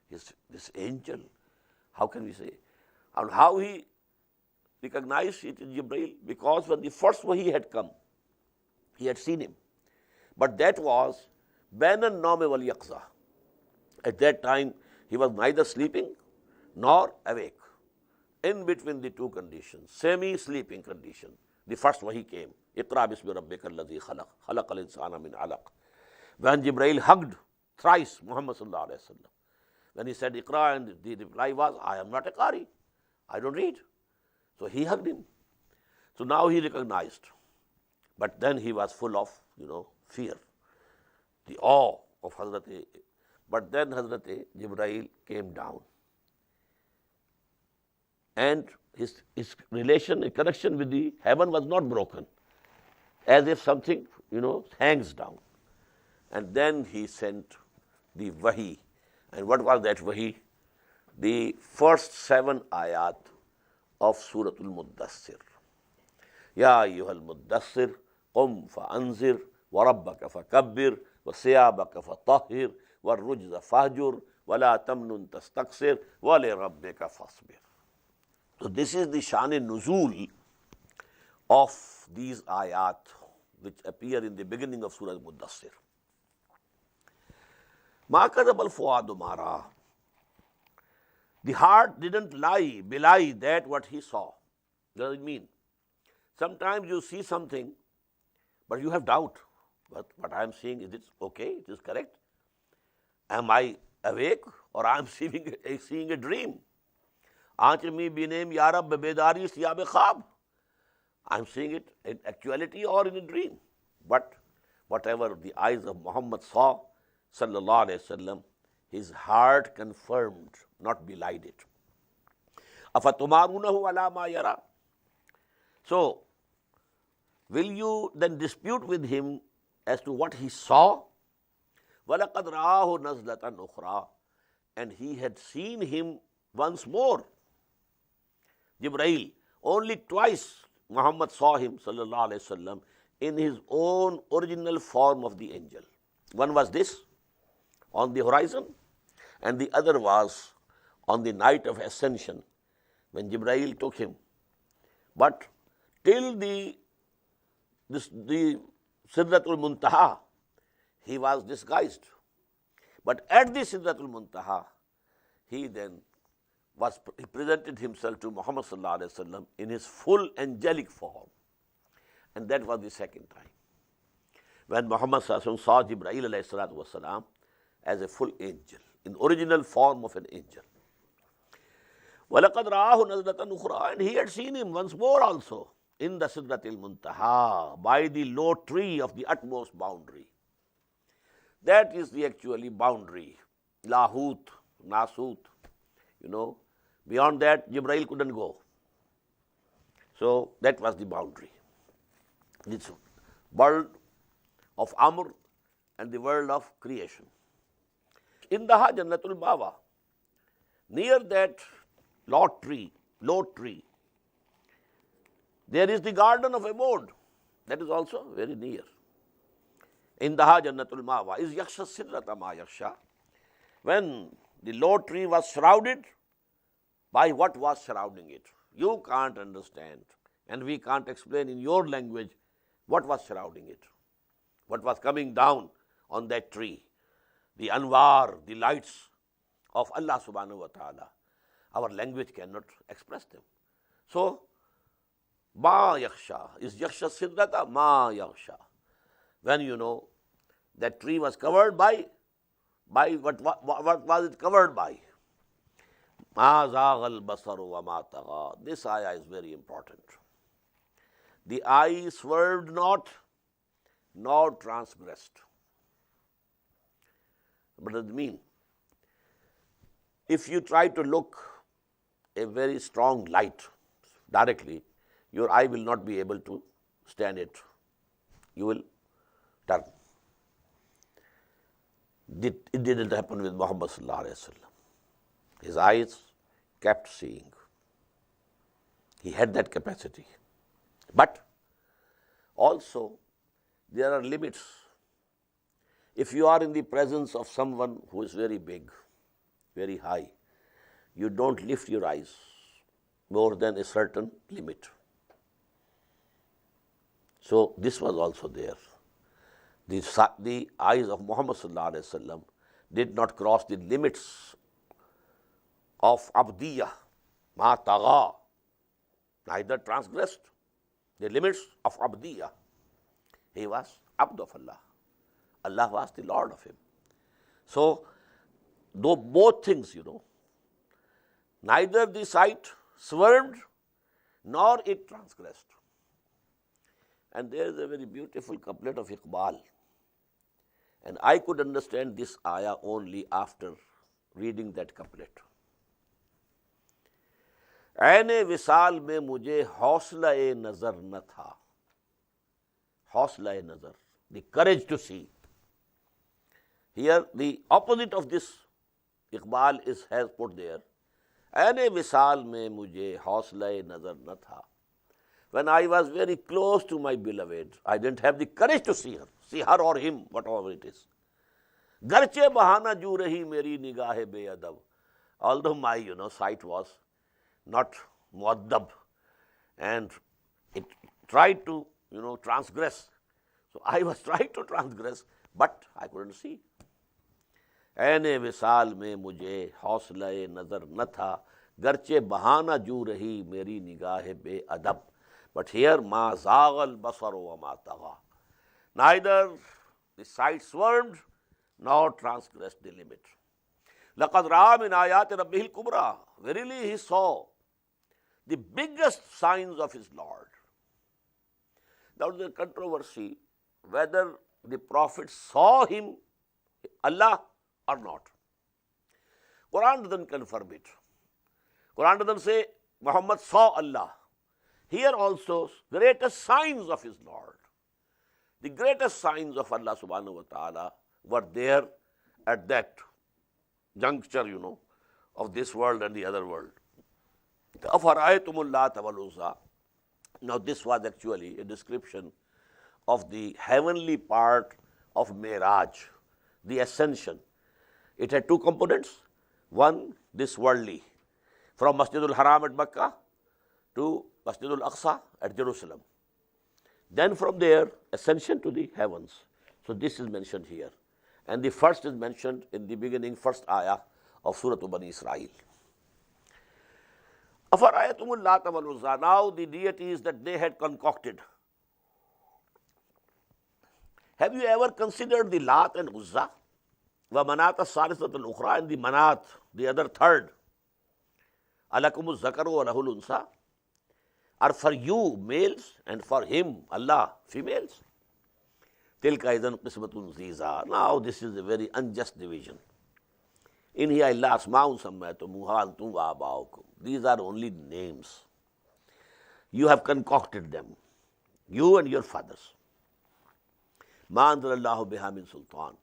This angel, how can we say? And how he recognized it in Jibreel? Because when the first wahi had come, he had seen him. But that was Bayan an-Nawm wal Yaqza. At that time, he was neither sleeping nor awake. In between the two conditions, semi-sleeping condition. The first wahi came. Iqra bismi rabbika alladhi khalaq. Khalaqal insana min alaq. When Jibreel hugged thrice Muhammad sallallahu alaihi wasallam. When he said Iqra, and the reply was, I am not a Qari. I don't read. So he hugged him. So now he recognized. But then he was full of, fear, the awe of Hazrat. But then Hazrat Jibreel came down. And his connection with the heaven was not broken. As if something, hangs down. And then he sent the wahi. And what was that wahi? The first 7 ayat of Suratul Muddassir. Ya ayyuhal Muddassir, qum fa'anzir, wa rabbaka fakabbir, wa siyabaka fatahhir, wa rujza fahjur, wa la tamnun tastaqsir, wa li rabbika fasbir. So this is the Shan-e-Nuzul of these ayat which appear in the beginning of Surah Muddassir. Ma kadhaba al-fuadu ma ra'a. The heart didn't belie that what he saw. What does it mean? Sometimes you see something, but you have doubt. But what I am seeing, is it okay? It is correct? Am I awake or I am seeing a dream? Aanchmi binem ya Rabb bedari siyab khab. I am seeing it in actuality or in a dream. But whatever the eyes of Muhammad saw, sallallahu alaihi wasallam, his heart confirmed, not belied it. Afatumarunahu ala ma yara. So, will you then dispute with him as to what he saw? وَلَقَدْ رَآهُ نَزْلَةً أُخْرَى. And he had seen him once more. Jibreel, only twice Muhammad saw him, sallallahu alaihi wasallam, in his own original form of the angel. One was this, on the horizon, and the other was on the night of ascension, when Jibreel took him But till the Sidratul Muntaha, he was disguised. But at the Sidratul Muntaha, he presented himself to Muhammad sallallahu alaihi wasallam in his full angelic form. And that was the second time, when Muhammad sallallahu alaihi wasallam saw Jibreel alayhi salatu wasalam as a full angel, in original form of an angel. وَلَقَدْ رَآهُ نَزْلَةً أُخْرَىٰ, and he had seen him once more also in the Sidratil Muntaha, by the low tree of the utmost boundary. That is the actually boundary, Lahut, Nasut, beyond that Jibreel couldn't go. So that was the boundary. This world of Amr and the world of creation. Indaha Jannatul Bawa, near that low tree, there is the garden of abode. That is also very near. Indaha Jannatul Mawa is yaksha sidrata ma yaksha. When the low tree was shrouded, by what was surrounding it? You can't understand, and we can't explain in your language what was surrounding it, what was coming down on that tree. The anwar, the lights of Allah subhanahu wa ta'ala. Our language cannot express them. So, ma yaksha is yaksha sidrata ma yaksha. When that tree was covered by what was it covered by? Ma zaghal basaru wa ma tagha. This ayah is very important. The eye swerved not, nor transgressed. What does it mean? If you try to look a very strong light directly, your eye will not be able to stand it. You will turn. It didn't happen with Muhammad sallallahu alaihi wasallam. His eyes kept seeing. He had that capacity. But also, there are limits. If you are in the presence of someone who is very big, very high, you don't lift your eyes more than a certain limit. So this was also there. The eyes of Muhammad sallallahu alaihi wasallam did not cross the limits of abdiyah, ma tagha, neither transgressed the limits of abdiyah. He was abd of Allah. Allah was the Lord of him. So, though both things, neither the sight swerved nor it transgressed. And there is a very beautiful couplet of Iqbal. And I could understand this ayah only after reading that couplet. ऐने विसाल में मुझे हौसला-ए नजर न था. हौसला-ए नजर, the courage to see. Here the opposite of this Iqbal has put there. ऐने विसाल में मुझे हौसला-ए नजर न था. When I was very close to my beloved, I didn't have the courage to see her or him, whatever it is. Garche bahana ju rahi meri nigahe beadab. Although my sight was not muaddab, and it tried to transgress. So I was trying to transgress, but I couldn't see. ऐने विसाल में मुझे हौसला-ए नजर न था, गर्चे बहाना जू रही मेरी निगाह बे अदब. But here, ma zaghal basaru wa ma tagha. Neither the sight swerved nor transgressed the limit. لَقَدْ رَآ مِنْ آيَاتِ رَبِّهِ الْكُبْرَى. Verily he saw the biggest signs of his Lord. There was a controversy whether the Prophet saw him, Allah, or not. Quran doesn't confirm it. Quran doesn't say Muhammad saw Allah. Here also, greatest signs of his Lord. The greatest signs of Allah subhanahu wa ta'ala were there at that juncture, of this world and the other world. أَفَرَأَيْتُمُ اللَّاتَ وَالْعُزَّى. Now this was actually a description of the heavenly part of Miraj, the ascension. It had two components. One, this worldly, from Masjidul Haram at Makkah to Masjid al-Aqsa at Jerusalem. Then from there, ascension to the heavens. So this is mentioned here. And the first is mentioned in the beginning, first ayah of Surah Bani Israel. Afara'aytumul Lata wal Uzza. Now the deities that they had concocted. Have you ever considered the Lat and Uzza? Wa Manat as-Salisat al-Ukhra, and the Manat, the other third. Alakumuz zakaru wa lahul unsa, are for you males and for him, Allah, females. Tilka idan qismatun ziza. Now this is a very unjust division. In hiya illa asma'un sammaytumuha antum wa aba'ukum. These are only names. You have concocted them, you and your fathers. Ma anzalallahu biha min sultan.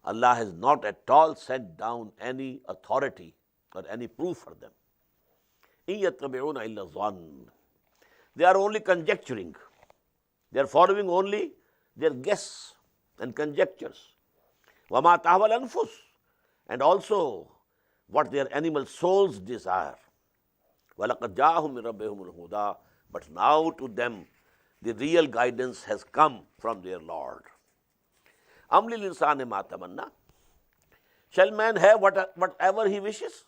Allah has not at all sent down any authority or any proof for them. In yattabi'una illa dhann. They are only conjecturing. They are following only their guess and conjectures. وَمَا تَهْوَى الْأَنفُسُ, and also what their animal souls desire. وَلَقَدْ جَاءَهُم مِّن رَبِّهِمُ الْهُدَىٰ, but now to them the real guidance has come from their Lord. أَمْ لِلْإِنسَانِ مَا تَمَنَّى, shall man have whatever he wishes?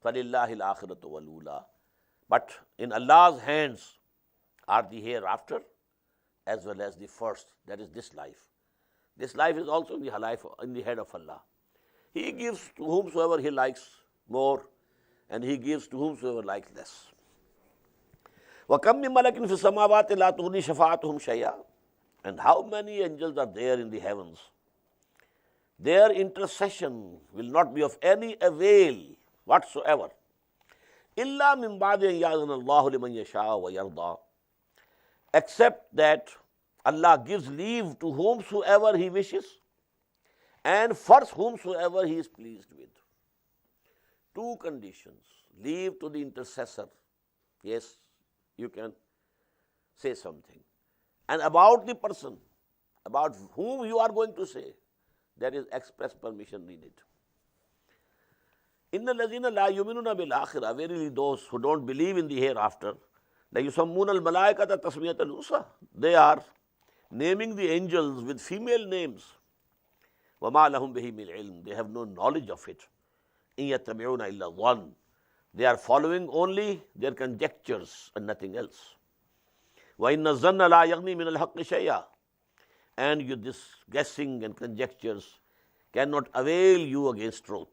فَلِلَّهِ الْآخِرَةُ وَالْأُولَىٰ, but in Allah's hands are the hereafter as well as the first, that is this life. This life is also in the head of Allah. He gives to whomsoever He likes more, and He gives to whomsoever likes less. وَكَمْ مِن مَلَكٍ فِي السَّمَاوَاتِ لَا تُغْنِي شَفَاعَتُهُمْ شَيْئًا, and how many angels are there in the heavens? Their intercession will not be of any avail whatsoever. إِلَّا مِن بَعْدِ أَن يَأْذَنَ اللَّهُ لِمَن يَشَاءُ وَيَرْضَىٰ, except that Allah gives leave to whomsoever He wishes and for whomsoever He is pleased with. Two conditions. Leave to the intercessor. Yes, you can say something. And about the person, about whom you are going to say, there is express permission needed. إِنَّ الَّذِينَ لَا يُؤْمِنُونَ بِالْآخِرَةِ, verily those who don't believe in the hereafter, لَيُسَمُّونَ الْمَلَائِكَةَ تَسْمِيَةَ الْأُنثَىٰ, they are naming the angels with female names. وَمَا لَهُمْ بِهِ مِنْ عِلْمٍ, they have no knowledge of it. إِن يَتَّبِعُونَ إِلَّا الظَّنَّ, they are following only their conjectures and nothing else. وَإِنَّ الظَّنَّ لَا يَغْنِي مِنَ الْحَقِّ شَيْئًا, and this guessing and conjectures cannot avail you against truth.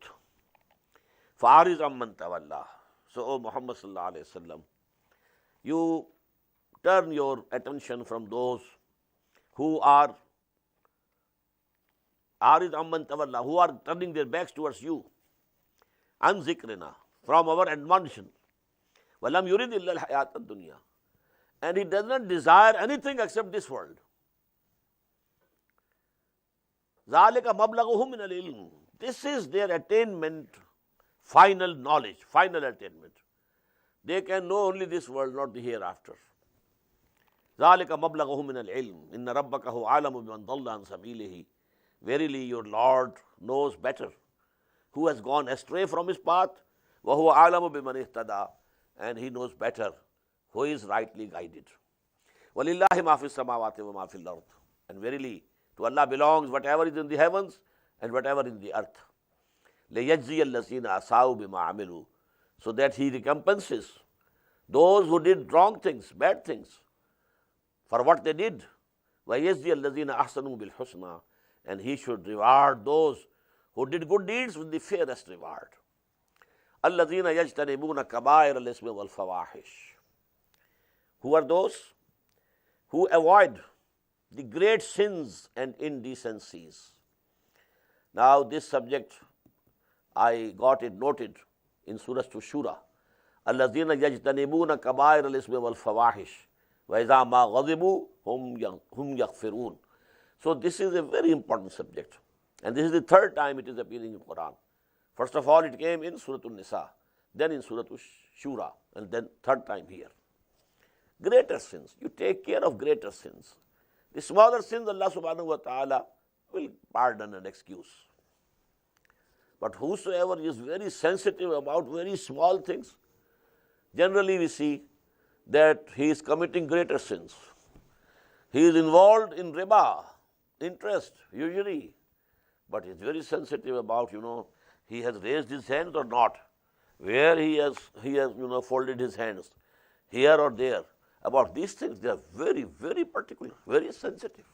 فَأَعْرِضْ عَمَّنْ تَوَلَّىٰ, so O Muhammad sallallahu alayhi wa sallam, you turn your attention from those who are أَعْرِضْ عَمَّنْ تَوَلَّىٰ, who are turning their backs towards you. عَنْ ذِكْرِنَا, from our admonition. وَلَمْ يُرِدْ إِلَّا الْحَيَاةَ الدُّنْيَا, and he does not desire anything except this world. ذَلِكَ مَبْلَغُهُم مِّنَ الْعِلْمِ, this is their attainment, final knowledge, final attainment. They can know only this world, not the hereafter. ذَلِكَ مَبْلَغُهُم مِّنَ الْعِلْمِ إِنَّ رَبَّكَ هُوَ أَعْلَمُ بِمَنْ ضَلَّ عَنْ سَبِيلِهِ, verily your Lord knows better who has gone astray from his path. وَهُوَ أَعْلَمُ بِمَنِ اهْتَدَىٰ, and he knows better who is rightly guided. وَلِلَّهِ مَا فِي السَّمَاوَاتِ وَمَا فِي الْأَرْضِ, and verily to Allah belongs whatever is in the heavens and whatever in the earth. لِيَجْزِيَ الَّذِينَ أَسَاءُوا بِمَا عَمِلُوا, so that He recompenses those who did wrong things, bad things, for what they did. وَيَجْزِيَ الَّذِينَ أَحْسَنُوا بِالْحُسْنَىٰ, and He should reward those who did good deeds with the fairest reward. الَّذِينَ يَجْتَنِبُونَ كَبَائِرَ الْإِثْمِ وَالْفَوَاحِشِ, who are those who avoid the great sins and indecencies. Now this subject, I got it noted in Surah Shura. الَّذِينَ يَجْتَنِبُونَ كَبَائِرَ الْإِثْمِ وَالْفَوَاحِشِ وَإِذَا مَا غَضِبُوا هُمْ يَغْفِرُونَ. So this is a very important subject, and this is the third time it is appearing in Quran. First of all, it came in Surah An-Nisa, then in Surah Shura, and then third time here. Greater sins, you take care of greater sins. The smaller sins, Allah subhanahu wa ta'ala will pardon and excuse. But whosoever is very sensitive about very small things, generally we see that he is committing greater sins. He is involved in riba, interest, usually, but he is very sensitive about, he has raised his hands or not, where he has folded his hands, here or there. About these things, they are very, very particular, very sensitive.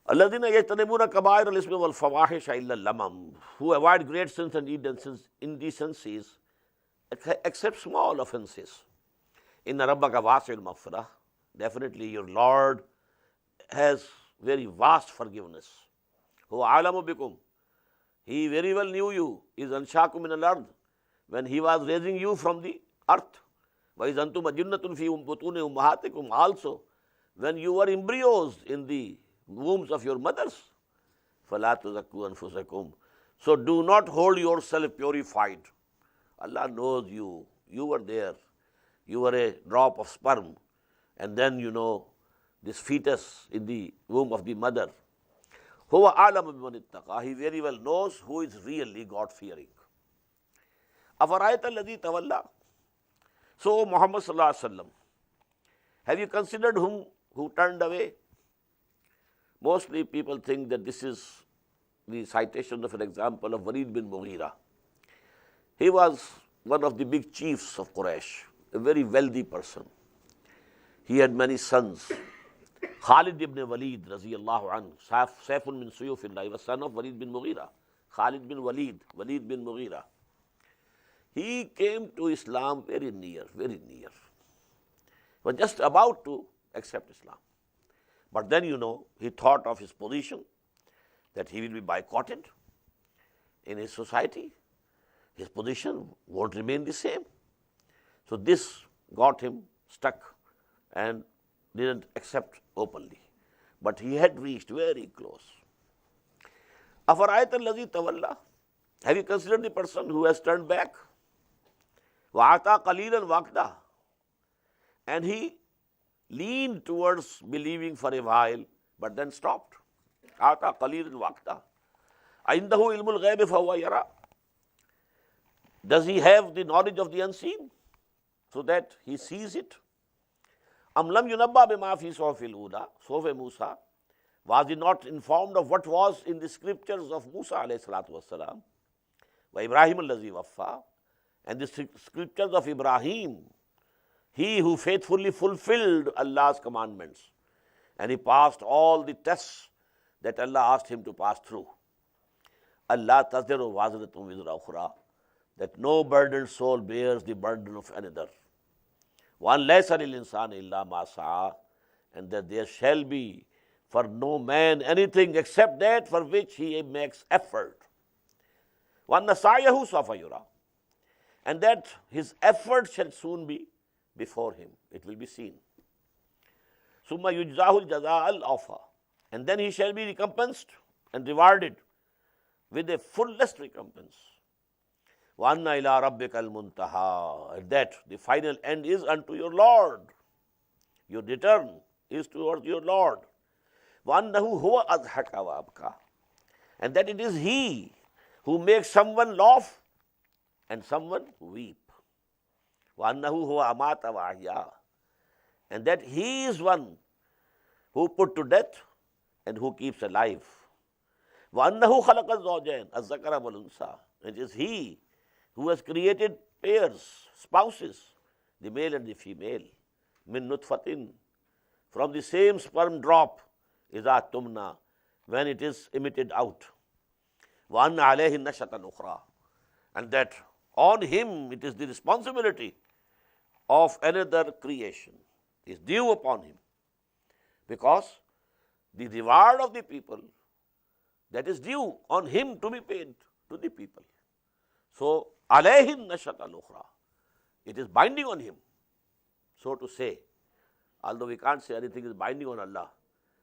الَّذِينَ يَجْتَنِبُونَ كَبَائِرَ الْإِثْمِ وَالْفَوَاحِشَ إِلَّا اللَّمَمَ, who avoid great sins and indecencies, except small offenses. إِنَّ رَبَّكَ وَاسِعُ الْمَغْفِرَةِ, definitely your Lord has very vast forgiveness. هُوَ عَالَمُ بِكُمْ, he very well knew you. إِذْ أَنْشَاكُم مِّنَ الْأَرْضِ, when he was raising you from the earth. وَإِذْ أَنْتُمْ أَجِنَّةٌ فِي بُطُونِ أُمَّهَاتِكُمْ, also when you were embryos in the wombs of your mothers. فَلَا تُزَكُّوا أَنفُسَكُمْ, so do not hold yourself purified. Allah knows you. You were there. You were a drop of sperm, and then this fetus in the womb of the mother. هُوَ أَعْلَمُ بِمَنِ اتَّقَى, he very well knows who is really God-fearing. أَفَرَأَيْتَ الَّذِي تَوَلَّى, so Muhammad sallallahu alaihi wasallam, have you considered who turned away? Mostly people think that this is the citation of an example of Walid bin Mughira. He was one of the big chiefs of Quraysh, a very wealthy person. He had many sons. Khalid ibn Walid raziyallahu anhu, Saifun min Suyufillah, he was son of Walid bin Mughira. Khalid bin Walid, Walid bin Mughira. He came to Islam very near, very near. He was just about to accept Islam. But then, he thought of his position, that he will be boycotted in his society. His position won't remain the same. So this got him stuck and didn't accept openly. But he had reached very close. أَفَرَأَيْتَ الَّذِي تَوَلَّى, have you considered the person who has turned back? وَأَعْطَى قَلِيلًا وَأَكْدَى, and he leaned towards believing for a while, but then stopped. أَعْطَى قَلِيلًا وَأَكْدَى عِنْدَهُ عِلْمُ الْغَيْبِ فَهُوَ يَرَى, does he have the knowledge of the unseen so that he sees it? أَمْ لَمْ يُنَبَّأْ بِمَا فِي صُحُفِ الْأُولَى, صُحُفِ Musa, was he not informed of what was in the scriptures of Musa alayhi salatu wassalam, وَإِبْرَاهِيمَ الَّذِي وَفَّى, and the scriptures of Ibrahim, he who faithfully fulfilled Allah's commandments, and he passed all the tests that Allah asked him to pass through. Allah taziru waziratun wizra ukhra, that no burdened soul bears the burden of another. وَأَنْ لَيْسَ لِلْإِنسَانِ إِلَّا مَا سَعَى, and that there shall be for no man anything except that for which he makes effort. وَأَنَّ سَعْيَهُ سَوْفَ يُرَى, and that his effort shall soon be before him, it will be seen. ثُمَّ يُجْزَاهُ الْجَزَاءَ الْأَوْفَى, and then he shall be recompensed and rewarded with a fullest recompense. وَأَنَّ إِلَىٰ رَبِّكَ الْمُنْتَهَى, and that the final end is unto your Lord. Your return is towards your Lord. وَأَنَّهُ هُوَ أَضْحَكَ وَأَبْكَى, and that it is He who makes someone laugh and someone weep. وَأَنَّهُ هُوَ أَمَاتَ وَأَحْيَا, and that He is one who put to death and who keeps alive. وَأَنَّهُ خَلَقَ الزَّوْجَيْنِ الذَّكَرَ وَالْأُنثَى, it is He who has created pairs, spouses, the male and the female. مِن نُطْفَةٍ, from the same sperm drop, إِذَا تُمْنَى, when it is emitted out. وَأَنَّ عَلَيْهِ النَّشَةَ الْأُخْرَى, and that on him it is the responsibility of another creation is due upon him, because the reward of the people, that is due on him to be paid to the people. So, عَلَيْهِ النَّشَةَ الْأُخْرَى, it is binding on him, so to say, although we can't say anything is binding on Allah.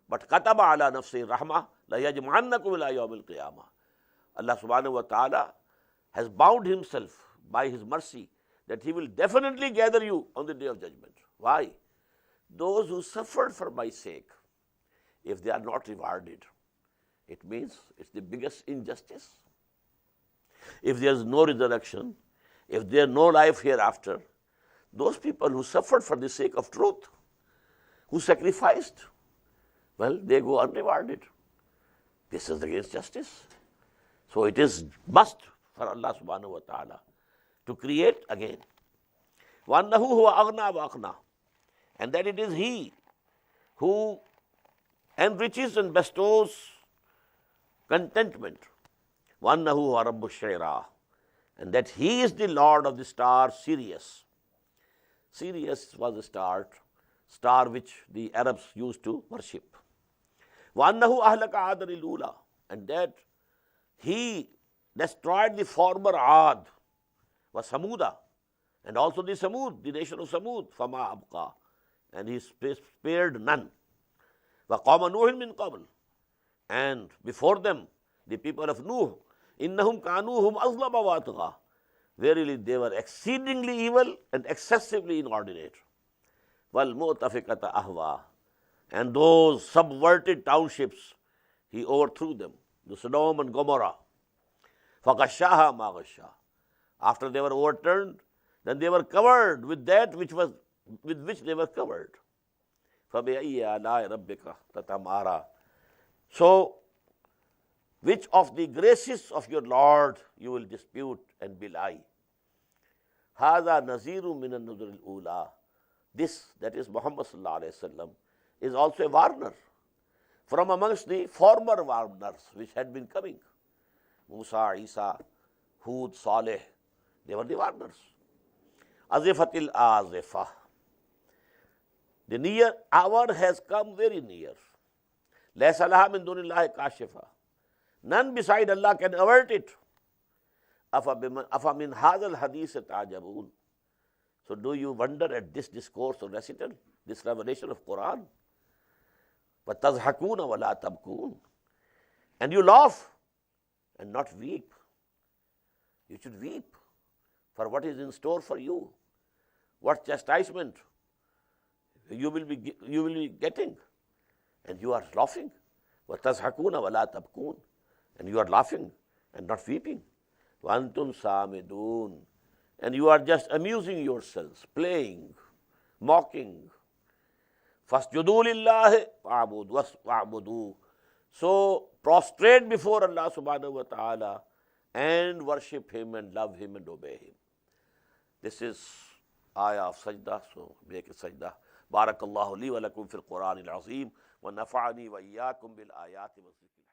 But كَتَبَ عَلَى نَفْسِهِ الرَّحْمَةِ لَيَجْمَعَنَّكُمْ إِلَىٰ يَوْمِ الْقِيَامَةِ, Allah subhanahu wa ta'ala has bound himself by his mercy that he will definitely gather you on the day of judgment. Why? Those who suffered for my sake, if they are not rewarded, it means it's the biggest injustice. If there is no resurrection if there no life hereafter, those people who suffered for the sake of truth, who sacrificed, well, they go unrewarded. This is against justice. So it is must for Allah subhanahu wa ta'ala to create again. وَأَنَّهُ هُوَ أَغْنَى وَأَقْنَى, and that it is He who enriches and bestows contentment. وَأَنَّهُ هُوَ رَبُّ الشِّعْرَى, and that He is the Lord of the star Sirius. Sirius was a star which the Arabs used to worship. وَأَنَّهُ أَهْلَكَ عَادًا الْأُولَى, and that He destroyed the former Ad, was Samuda, and also the Samud, the nation of Samud, فَمَا أَبْقَى, and He spared none. وَقَوْمَ نُوحٍ مِّن قَبْلِ, and before them, the people of Nuh, إِنَّهُمْ كَانُوا هُمْ أَظْلَمَ وَأَطْغَى, verily they were exceedingly evil and excessively inordinate. وَالْمُؤْتَفِقَةَ أَهْوَى, and those subverted townships, He overthrew them, the Sodom and Gomorrah. فَغَشَّاهَا مَا غَشَّا, after they were overturned, then they were covered with that with which they were covered. فَبِأَيِّ آلَاءِ رَبِّكَ تَتَمَارَى, so which of the graces of your Lord you will dispute and belie? هَذَا نَذِيرٌ مِّنَ النُّذُرِ الْأُولَى, this, that is Muhammad sallallahu alayhi wa sallam, is also a warner from amongst the former warners which had been coming. Musa, Isa, Hud, Saleh, they were the warners. Azifatil Azifah, the near hour has come very near. Laysa laha min dunillahi kashifa, none beside Allah can avert it. Afa min hadhal hadith ta'jabun, so do you wonder at this discourse or recital, this revelation of Quran? وَتَضْحَكُونَ وَلَا تَبْكُونَ, and you laugh and not weep. You should weep for what is in store for you, what chastisement you will be getting, and you are laughing. وَتَضْحَكُونَ وَلَا تَبْكُونَ, and you are laughing and not weeping. وَأَنْتُمْ سَامِدُونَ, and you are just amusing yourselves, playing, mocking. فَاسْجُدُوا لِلَّهِ وَاعْبُدُوا, so prostrate before Allah subhanahu wa ta'ala and worship Him and love Him and obey Him. This is ayah of sajda, so make a sajda. Barakallahu li wa lakum fil Qur'an al-azim wa nafa'ani wa iyyakum bil ayati wa zikri.